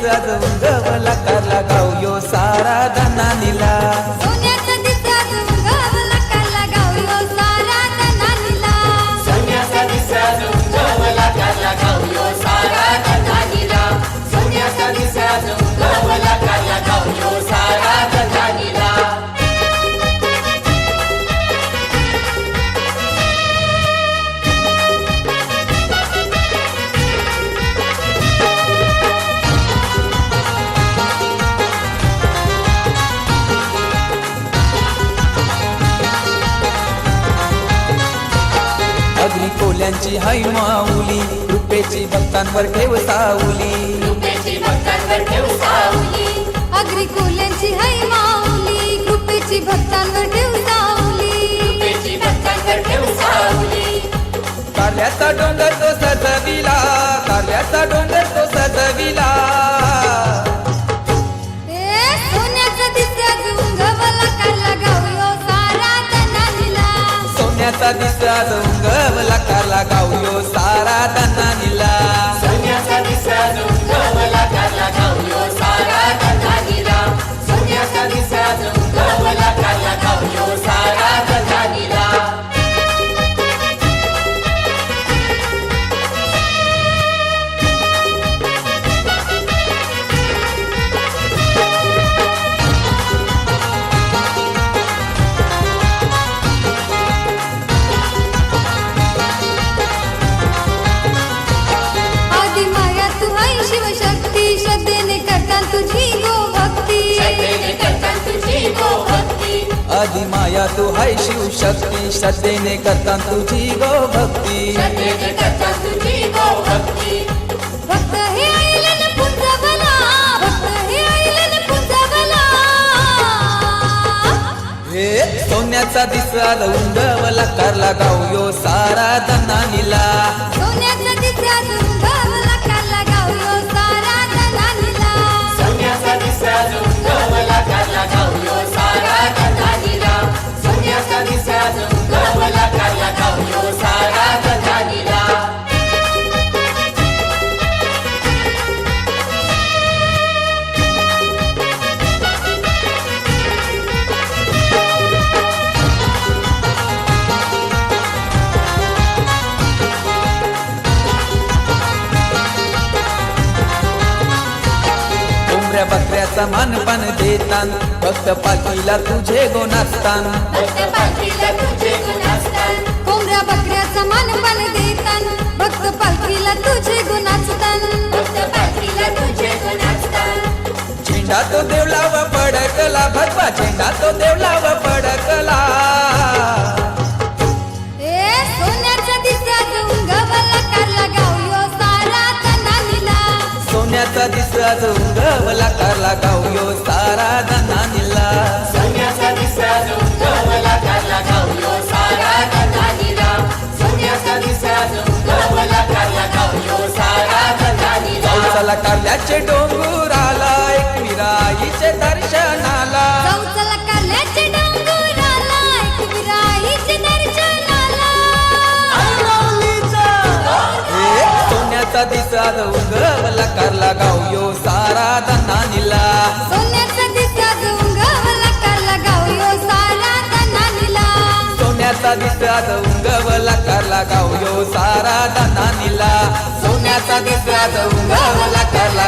दिसराज उंगवला कारला गाव यो सारा धनानीला सोन्याचा दिसराज उंगवला कारला गाव यो सारा धनानीला सोन्याचा दिसराज उंगवला कारला गाव यो सारा धनानीला सोन्याचा दिसराज उंगवला कारला गाव यो सारा धनानीला अग्नी कोल्यांची हाय माऊली रुपेची भक्तांवर ठेव सावली रुपेची भक्तांवर ठेव सावली अग्री कोल्यांची हाय माऊली कृपेची भक्तांवर ठेव सावली रुपेची भक्तांवर ठेव सावली कारल्याचा डोंगर तो सजविला कारल्याचा डोंगर तो सजविला ए सोन्याचा दिसराज उंगवला कारला गाव यो सारा धनानीला सोन्याचा दिसराज उंगवला कारला गाव यो सारा धनानीला सोन्याचा दिसराज उंगवला कारला गाव यो सारा धनानीला सोन्याचा दिसराज उंगवला कारला गाव यो सारा धनानीला आदि माया तू हाय शिवशक्ती श्रद्धेने करता तुझी गो भक्ती श्रद्धेने करता तुझी गो भक्ती आदि माया तू हाय शिव शक्ती श्रद्धेने करता तुझी गो भक्ती श्रद्धेने करता तुझी गो भक्ती भक्त हे आईलन पुंजवला भक्त हे आईलन पुंजवला हे सोन्याचा दिसराज उंगवला कारला गाव यो सारा धनानीला सोन्याचा दिसराज उंगवला कारला गाव यो सारा धनानीला सोन्याचा दिसराज उंगवला कारला गाव यो सारा धनानीला सोन्याचा दिसराज उंगवला कारला गाव यो सारा धनानीला कोंबड्या बकऱ्याचा मानपान देतान भक्त पालखीला तुझे गो नाचतान भक्त पालखीला तुझे गुण असतात कोंबड्या बकऱ्याचा मानपान देतान भक्त पालखीला तुझे गुण नाचतान भक्त पालखीला तुझे गुण असतात झेंडा तो देवला व पडकला भगवा झेंडा तो देवला व पडकला ए सोन्याचा दिसराज उंगवला कारला गाव यो सारा धनानीला सोन्याचा दिसराज उंगवला कारला गाव यो सारा धनानीला सोन्याचा दिसराज उंगवला कारला गाव यो सारा धनानीला सोन्याचा दिसराज उंगवला कारला गाव यो सारा धनानीला चला कारल्याचे डोंगराला एक विराईचे दर्शनाला चौचला कारल्याचे डोंगराला एक विराईचे दर्शनाला हे सोन्याचा दिसराज उंगवला कारला गाव यो सारा धनानीला सोन्याचा दिसराज उंगवला कारला गाव यो सारा धनानीला सोन्याचा दिसराज उंगवला कारला गाव यो सारा धनानीला सोन्याचा दिसराज उंगवला कारला